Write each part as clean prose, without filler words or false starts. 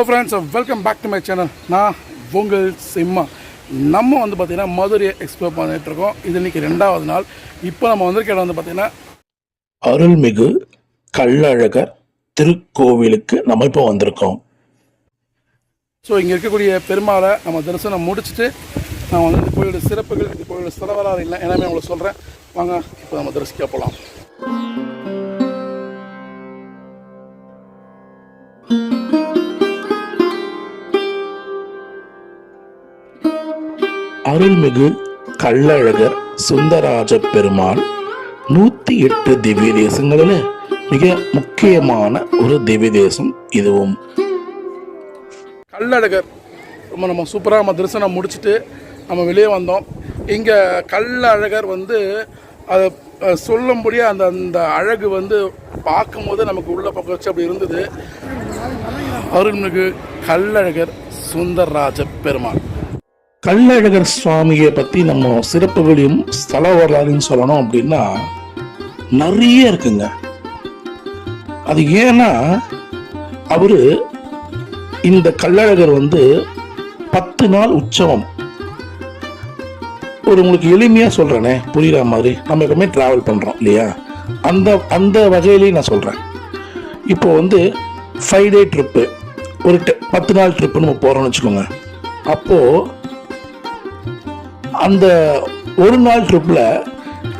Hello friends, welcome back to my channel. நான் உங்கள் சிம்மா. நம்ம வந்து பார்த்திங்கன்னா மதுரையை எக்ஸ்ப்ளோர் பண்ணிகிட்ருக்கோம். இது இன்றைக்கி 2வது நாள். இப்போ நம்ம வந்திருக்க இடம் வந்து பார்த்திங்கன்னா அருள்மிகு கள்ளழகர் திருக்கோவிலுக்கு நம்ம இப்போ வந்திருக்கோம். ஸோ இங்கே இருக்கக்கூடிய பெருமாளை நம்ம தரிசனம் முடிச்சுட்டு நான் வந்து இந்த கோயிலோட சிறப்புகள், இந்த கோயிலோட சிறவராறு இல்லை எல்லாமே உங்களுக்கு சொல்கிறேன். வாங்க இப்போ நம்ம தரிசிக்க போகலாம். அருள்மிகு கள்ளழகர் சுந்தரராஜ பெருமாள் 108 திவ்ய தேசங்களில் மிக முக்கியமான ஒரு திவ்ய தேசம் இதுவும். கள்ளழகர் நம்ம சூப்பராக நம்ம தரிசனம் முடிச்சுட்டு நம்ம வெளியே வந்தோம். இங்கே கள்ளழகர் வந்து அதை சொல்லும்படியே அந்த அந்த அழகு வந்து பார்க்கும்போது நமக்கு உள்ள பக்கம் வச்சு அப்படி இருந்தது. அருள்மிகு கள்ளழகர் சுந்தரராஜ பெருமாள். கள்ளழகர் சுவாமியை பற்றி நம்ம சிறப்புகளையும் ஸ்தல வரலாறுன்னு சொல்லணும் அப்படின்னா நிறைய இருக்குங்க. அது ஏன்னா அவரு இந்த கள்ளழகர் வந்து 10 நாள் உற்சவம். ஒரு உங்களுக்கு எளிமையா சொல்றேனே, புரியுற மாதிரி. நம்ம எப்பவுமே டிராவல் பண்றோம் இல்லையா, அந்த வகையிலேயே நான் சொல்றேன். இப்போ வந்து 5 டே ட்ரிப்பு, ஒரு 10 நாள் ட்ரிப்பு நம்ம போறோம்னு வச்சுக்கோங்க. அப்போ அந்த ஒரு நாள் ட்ரிப்ல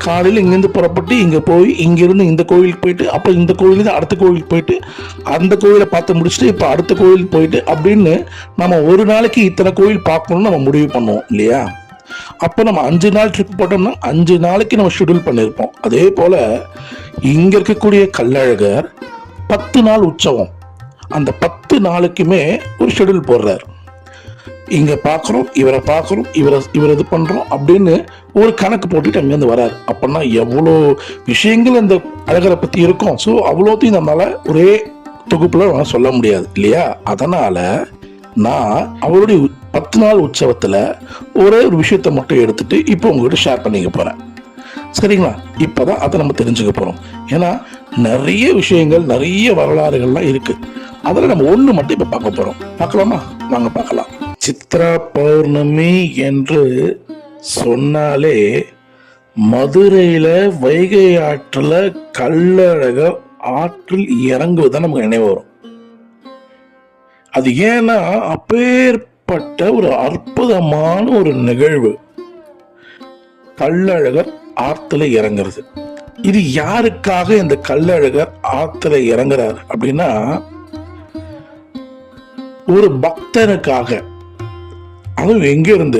காலையில் இங்கேருந்து புறப்பட்டு இங்கே போய் இங்கேருந்து இந்த கோவிலுக்கு போயிட்டு அப்புறம் இந்த கோவிலேருந்து அடுத்த கோவிலுக்கு போயிட்டு அந்த கோவிலை பார்த்து முடிச்சுட்டு இப்போ அடுத்த கோவிலுக்கு போயிட்டு அப்படின்னு நம்ம ஒரு நாளைக்கு இத்தனை கோவில் பார்க்கணும்னு நம்ம முடிவு பண்ணுவோம் இல்லையா. அப்போ நம்ம 5 நாள் ட்ரிப் போட்டோம்னா 5 நாளைக்கு நம்ம ஷெட்யூல் பண்ணியிருப்போம். அதே போல் இங்கே இருக்கக்கூடிய கள்ளழகர் 10 நாள் உற்சவம். அந்த 10 நாளுக்குமே ஒரு ஷெட்யூல் போடுறார். இங்க பார்க்குறோம், இவரை பார்க்குறோம், இவரை இது பண்றோம் அப்படின்னு ஒரு கணக்கு போட்டுட்டு அங்கேருந்து வராரு. அப்படின்னா எவ்வளோ விஷயங்கள் அந்த அழகரை பத்தி இருக்கும். ஸோ அவ்வளோத்தையும் நம்மளால ஒரே தொகுப்புல சொல்ல முடியாது இல்லையா. அதனால நான் அவருடைய 10 நாள் உற்சவத்துல ஒரே ஒரு விஷயத்த மட்டும் எடுத்துட்டு இப்போ உங்ககிட்ட ஷேர் பண்ணிக்க போறேன். சரிங்களா? இப்பதான் அதை நம்ம தெரிஞ்சுக்க போறோம். ஏன்னா நிறைய விஷயங்கள், நிறைய வரலாறுகள்லாம் இருக்கு. அதில் நம்ம ஒன்று மட்டும் இப்போ பார்க்க போறோம். பார்க்கலாமா? வாங்க பார்க்கலாம். சித்ரா பௌர்ணமி என்று சொன்னாலே மதுரையில வைகை ஆற்றுல கள்ளழகர் ஆற்றில் இறங்குவதுதான் நமக்கு நினைவு வரும். அது ஏன்னா அப்பேற்பட்ட ஒரு அற்புதமான ஒரு நிகழ்வு கள்ளழகர் ஆத்துல இறங்குறது. இது யாருக்காக இந்த கள்ளழகர் ஆத்துல இறங்குறார் அப்படின்னா ஒரு பக்தனுக்காக. அதுவும் எங்க இருந்து?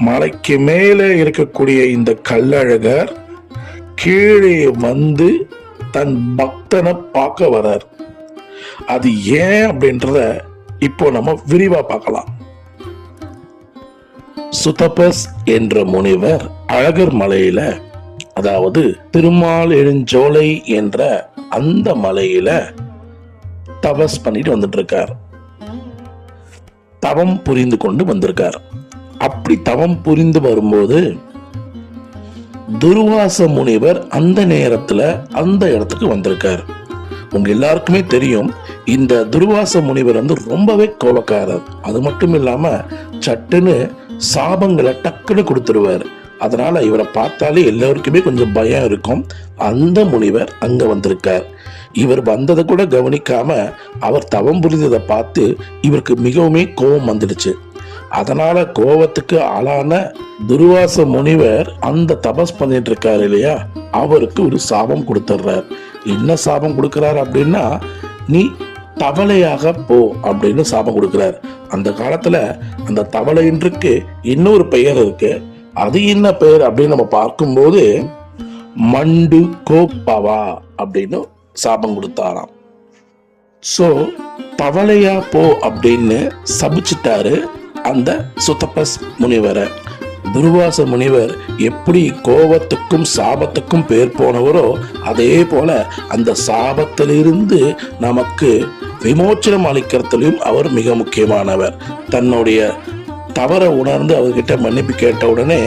மலைக்கு மேலே இருக்கக்கூடிய இந்த கள்ளழகர் கீழே வந்து தன் பக்தனை பார்க்க வர்றார். அது ஏன் அப்படின்றத இப்போ நம்ம விரிவா பார்க்கலாம். சுதபஸ் என்ற முனிவர் அழகர் மலையில, அதாவது திருமால் எழுஞ்சோலை என்ற அந்த மலையில தபஸ் பண்ணிட்டு வந்துட்டு இருக்கார். தவம் புரிந்து கொண்டு வந்திருக்கார். அப்படி தவம் புரிந்து வரும்போது துர்வாச முனிவர் அந்த நேரத்துல அந்த இடத்துக்கு வந்திருக்கார். உங்க எல்லாருக்குமே தெரியும், இந்த துர்வாச முனிவர் வந்து ரொம்பவே கோபக்காரர். அது மட்டும் இல்லாம சட்டுன்னு சாபங்களை டக்குன்னு கொடுத்துருவார். அதனால இவரை பார்த்தாலே எல்லாருக்குமே கொஞ்சம் பயம் இருக்கும். அந்த முனிவர் அங்க வந்திருக்கார். இவர் வந்ததை கூட கவனிக்காம அவர் தவம் புரிந்ததை பார்த்து இவருக்கு மிகவுமே கோபம் வந்துடுச்சு. அதனால கோபத்துக்கு ஆளான துர்வாச முனிவர் அந்த தபஸ் பண்ணிட்டு இருக்காரு இல்லையா, அவருக்கு ஒரு சாபம் கொடுத்துட்றார். என்ன சாபம் கொடுக்கிறார் அப்படின்னா, நீ தவளையாக போ அப்படின்னு சாபம் கொடுக்கிறார். அந்த காலத்துல அந்த தவளையின்றுக்கு இன்னொரு பெயர் இருக்கு. அது என்ன பெயர் அப்படின்னு நம்ம பார்க்கும்போது மண்டு கோப்பவா அப்படின்னு சாபம் கொடுத்தாராம். சோ தவளையா போ அப்படின்னு சபிச்சிட்டாரு அந்த சுதபஸ் முனிவரை. துர்வாச முனிவர் எப்படி கோபத்துக்கும் சாபத்துக்கும் பேர் போனவரோ அதே போல அந்த சாபத்திலிருந்து நமக்கு விமோச்சனம் அளிக்கிறதுலையும் அவர் மிக முக்கியமானவர். தன்னுடைய தவற உணர்ந்து அவர்கிட்ட மன்னிப்பு கேட்ட உடனே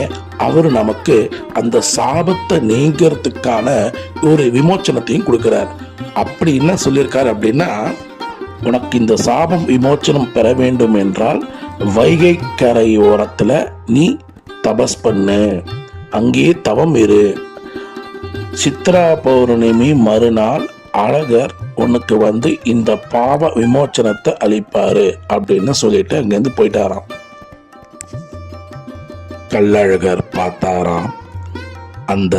அவர் நமக்கு அந்த சாபத்தை நீங்கிறதுக்கான ஒரு விமோச்சனத்தையும் கொடுக்கிறார். அப்படி என்ன சொல்லியிருக்காரு அப்படின்னா, உனக்கு இந்த சாபம் விமோச்சனம் பெற வேண்டும் என்றால் வைகை கரையோரத்துல நீ தபஸ் பண்ணு, அங்கேயே தவம் இரு. சித்ரா பௌர்ணமி மறுநாள் அழகர் உனக்கு வந்து இந்த பாவ விமோச்சனத்தை அளிப்பாரு அப்படின்னு சொல்லிட்டு அங்கிருந்து போயிட்டாராம். கள்ளழகர் பார்த்தாராம், அந்த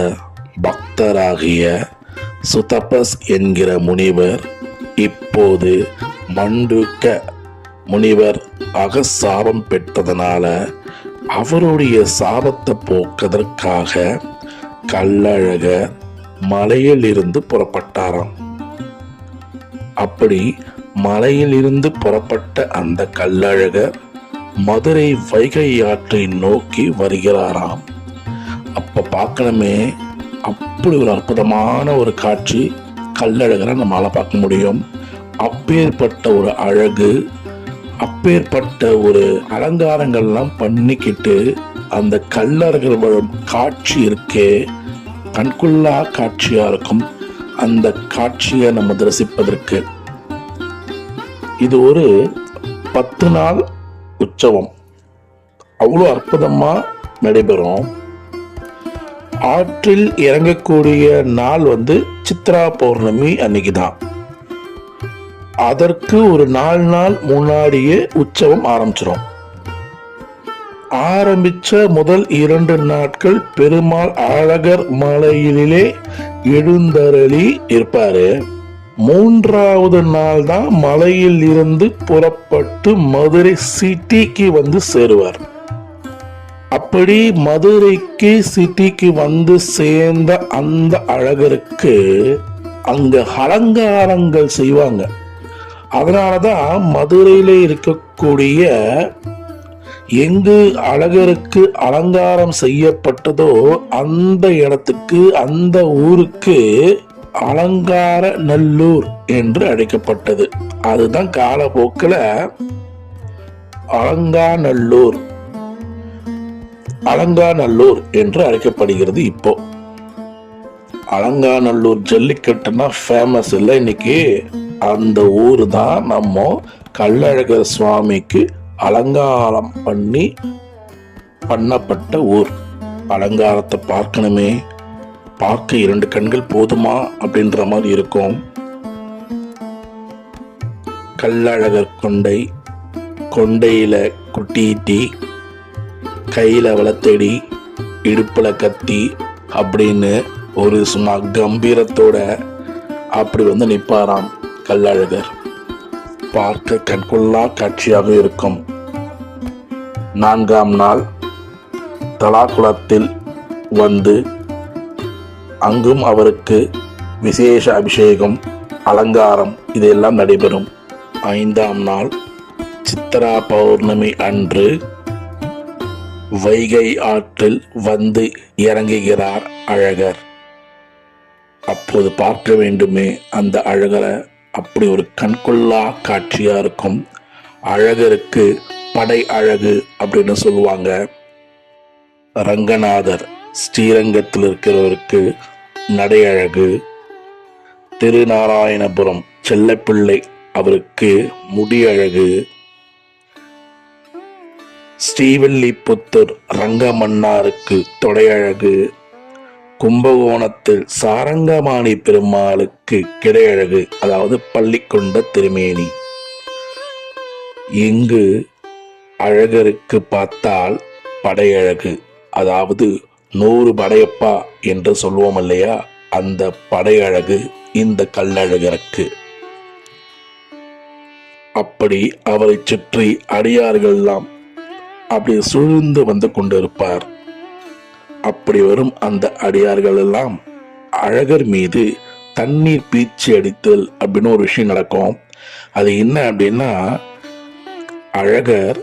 பக்தராகிய சுதபஸ் என்கிற முனிவர் இப்போது மண்டுக்க முனிவர் சாபம் பெற்றதனால அவருடைய சாபத்தை போக்கதற்காக கள்ளழகர் மலையில் இருந்து புறப்பட்டாராம். அப்படி மலையில் இருந்து புறப்பட்ட அந்த கள்ளழகர் மதுரை வைகை ஆற்றை நோக்கி வருகிறாராம். அப்ப பார்க்கணுமே, அப்படி ஒரு அற்புதமான ஒரு காட்சி கள்ளழகரை நம்மளால பார்க்க முடியும். அப்பேற்பட்ட ஒரு அழகு, அப்பேற்பட்ட ஒரு அலங்காரங்கள்லாம் பண்ணிக்கிட்டு அந்த கள்ளழகர் வரும் காட்சி இருக்கே, கண்குள்ளா காட்சியா இருக்கும். அந்த காட்சியை நம்ம தரிசிப்பதற்கு இது ஒரு 10 நாள் உற்சவம் அவ்வளோ அற்புதமா நடைபெறும். ஆற்றில் இறங்கக்கூடிய நாள் வந்து சித்ரா பௌர்ணமி அன்னைக்கு தான். அதற்கு ஒரு 4 நாள் முன்னாடியே உற்சவம் ஆரம்பிச்சிடும். ஆரம்பிச்ச முதல் 2 நாட்கள் பெருமாள் அழகர் மலையிலே எழுந்தருளி இருப்பாரு. 3வது நாள் தான் மலையில் இருந்து புறப்பட்டு மதுரை சிட்டிக்கு வந்து சேருவார். அப்படி மதுரைக்கு சிட்டிக்கு வந்து சேர்ந்த அந்த அழகருக்கு அங்க அலங்காரங்கள் செய்வாங்க. அதனாலதான் மதுரையில இருக்கக்கூடிய எங்கு அழகருக்கு அலங்காரம் செய்யப்பட்டதோ அந்த இடத்துக்கு, அந்த ஊருக்கு அலங்கார நல்லூர் என்று அழைக்கப்பட்டது. அதுதான் காலப்போக்கில் அலங்காநல்லூர் என்று அழைக்கப்படுகிறது. இப்போ அலங்காநல்லூர் ஜல்லிக்கட்டுனா ஃபேமஸ் இல்லை இன்னைக்கு. அந்த ஊர் தான் நம்ம கள்ளழகர் சுவாமிக்கு அலங்காரம் பண்ணப்பட்ட ஊர். அலங்காரத்தை பார்க்கணுமே, பார்க்க 2 கண்கள் போதுமா அப்படின்ற மாதிரி இருக்கும். கள்ளழகர் கொண்டையில குட்டிட்டி, கையில வளத்தடி, இடுப்புல கத்தி அப்படின்னு ஒரு சும்மா கம்பீரத்தோட அப்படி வந்து நிற்பாராம் கள்ளழகர். பார்க்க கண்கொள்ளா காட்சியாக இருக்கும். 4ஆம் நாள் தலாகுளத்தில் வந்து அங்கும் அவருக்கு விசேஷ அபிஷேகம், அலங்காரம் இதெல்லாம் நடைபெறும். 5ஆம் நாள் சித்ரா பௌர்ணமி அன்று வைகை ஆற்றில் வந்து இறங்குகிறார் அழகர். அப்போது பார்க்க வேண்டுமே அந்த அழகரை, அப்படி ஒரு கண்கொள்ளா காட்சியா இருக்கும். அழகருக்கு படை அழகு அப்படின்னு சொல்லுவாங்க. ரங்கநாதர் ஸ்ரீரங்கத்தில் இருக்கிறவருக்கு நடை அழகு, திருநாராயணபுரம் செல்லப்பிள்ளை அவருக்கு முடி அழகு, ஸ்ரீவில்லிபுத்தூர் ரங்கமன்னாருக்கு தொடை அழகு, கும்பகோணத்தில் சாரங்கமாணி பெருமாளுக்கு கிடையழகு, அதாவது பள்ளி கொண்ட திருமேனி. இங்கு அழகருக்கு பார்த்தால் படையழகு, அதாவது 100 படையப்பா என்று சொல்லுவோம் இல்லையா, அந்த படையழகு இந்த கள்ளழகருக்கு. அப்படி அவரை சுற்றி அடியார்கள் எல்லாம் அப்படி சூழ்ந்து வந்து கொண்டிருப்பார். அப்படி வரும் அந்த அடியார்கள் எல்லாம் அழகர் மீது தண்ணீர் பீச்சி அடித்தல் அப்படின்னு ஒரு விஷயம் நடக்கும். அது என்ன அப்படின்னா, அழகர்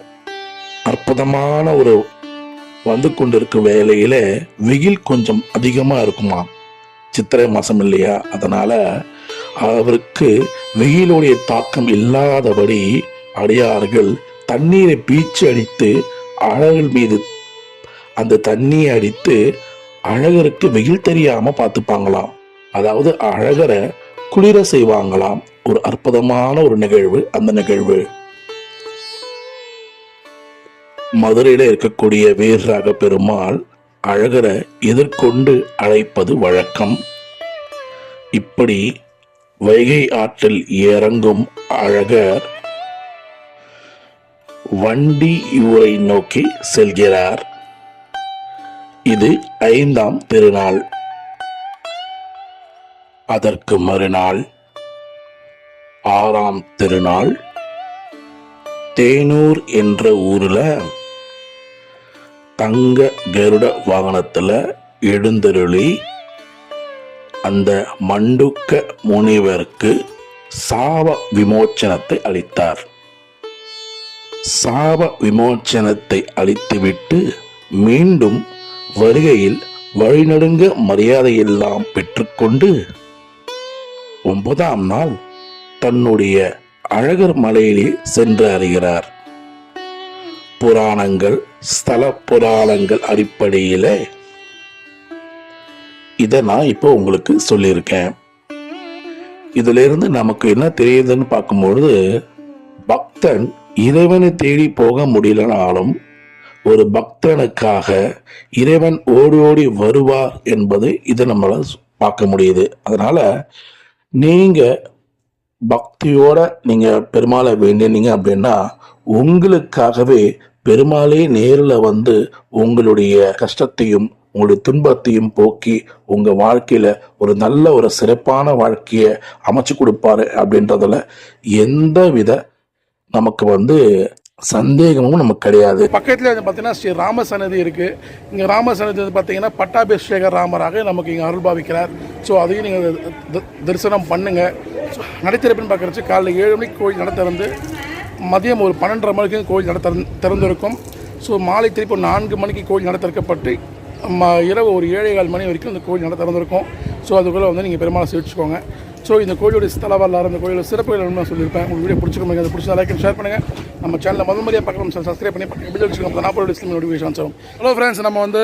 அற்புதமான ஒரு வந்து கொண்டிருக்கும் வேலையில வெயில் கொஞ்சம் அதிகமா இருக்குமா, சித்திரை மாசம் இல்லையா, அதனால அவருக்கு வெயிலுடைய தாக்கம் இல்லாதபடி அடியார்கள் தண்ணீரை பீச்சி அடித்து அழகர் மீது அந்த தண்ணியை அடித்து அழகருக்கு வெயில் தெரியாம பார்த்துப்பாங்களாம். அதாவது அழகரை குளிர செய்வாங்களாம். ஒரு அற்புதமான ஒரு நிகழ்வு. அந்த நிகழ்வு மதுரையில இருக்கக்கூடிய வீரராக பெருமாள் அழகரை எதிர்கொண்டு அழைப்பது வழக்கம். இப்படி வைகை ஆற்றில் இறங்கும் அழகர் வண்டியூரை நோக்கி செல்கிறார். இது 5ஆம் திருநாள். அதற்கு மறுநாள் 6ஆம் திருநாள் தேனூர் என்ற ஊர்ல தங்க கருட வாகனத்துல எழுந்தருளி அந்த மண்டுக்க முனிவருக்கு சாப விமோச்சனத்தை அளித்தார். சாப விமோச்சனத்தை அளித்துவிட்டு மீண்டும் வருகையில் வழிநடுங்க மரியாதையெல்லாம் பெற்றுக்கொண்டு 9ஆம் நாள் தன்னுடைய அழகர் மலையிலே சென்று அறிகிறார். புராணங்கள், ஸ்தல புராணங்கள் அடிப்படையில இதை நான் இப்போ உங்களுக்கு சொல்லியிருக்கேன். இதுல இருந்து நமக்கு என்ன தெரியுதுன்னு பார்க்கும்பொழுது, பக்தன் இறைவனை தேடி போக முடியலனாலும் ஒரு பக்தனுக்காக இறைவன் ஓடி ஓடி வருவார் என்பது இதை நம்மளால பார்க்க முடியுது. அதனால நீங்க பக்தியோட நீங்க பெருமாளை வேண்டினீங்க அப்படின்னா உங்களுக்காகவே பெருமாளே நேரில் வந்து உங்களுடைய கஷ்டத்தையும் உங்களுடைய துன்பத்தையும் போக்கி உங்க வாழ்க்கையில ஒரு நல்ல ஒரு சிறப்பான வாழ்க்கையை அமைச்சு கொடுப்பாரு அப்படின்றதுல எந்த வித நமக்கு சந்தேகமும் நமக்கு கிடையாது. பக்கத்துல பார்த்தீங்கன்னா ஸ்ரீ ராம சன்னதி இருக்கு. இங்க ராம சன்னதி பார்த்தீங்கன்னா பட்டாபிஷேக ராமராக நமக்கு இங்க அருள் பாவிக்கிறார். ஸோ அதையும் நீங்க தரிசனம் பண்ணுங்க. நடைத்திறப்புன்னு பார்க்கறச்சு காலைல 7 மணிக்கு கோயில் நட திறந்து மதியம் ஒரு 12:30 மணிக்கு கோயில் நட திறந்திருக்கும். ஸோ மாலை திருப்பி 4 மணிக்கு கோயில் நட திறக்கப்பட்டு இரவு ஒரு 7:15 மணி வரைக்கும் இந்த கோயில் நட திறந்திருக்கும். ஸோ அதுக்குள்ளே நீங்கள் பெருமாளை சேவிச்சுக்கோங்க. ஸோ இந்த கோயிலுடைய ஸ்தல வரலாறு, இந்த கோயிலோட சிறப்புகள் என்ன சொல்லியிருப்பேன். உங்களுக்கு வீடியோ பிடிச்சிக்கோங்க. அதை பிடிச்சா லைக் ஷேர் பண்ணுங்கள். நம்ம சேனலில் முதல் முறையாக பார்க்கலாம், சப்ஸ்கிரைப் பண்ணி எப்படி வச்சுக்கோங்க. நாற்பது இஸ்லாமிய நோட்டிஃபிகேஷன் வரும். ஹலோ ஃப்ரெண்ட்ஸ், நம்ம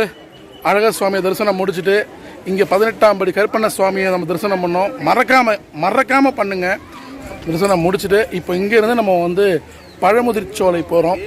அழகர் சுவாமியை தரிசனம் முடிச்சுட்டு இங்கே 18ஆம் படி கருப்பண்ண சுவாமியை நம்ம தரிசனம் பண்ணோம். மறக்காமல் பண்ணுங்கள். தரிசனம் முடிச்சுட்டு இப்போ இங்கேருந்து நம்ம பழமுதிர்ச்சோலை போகிறோம்.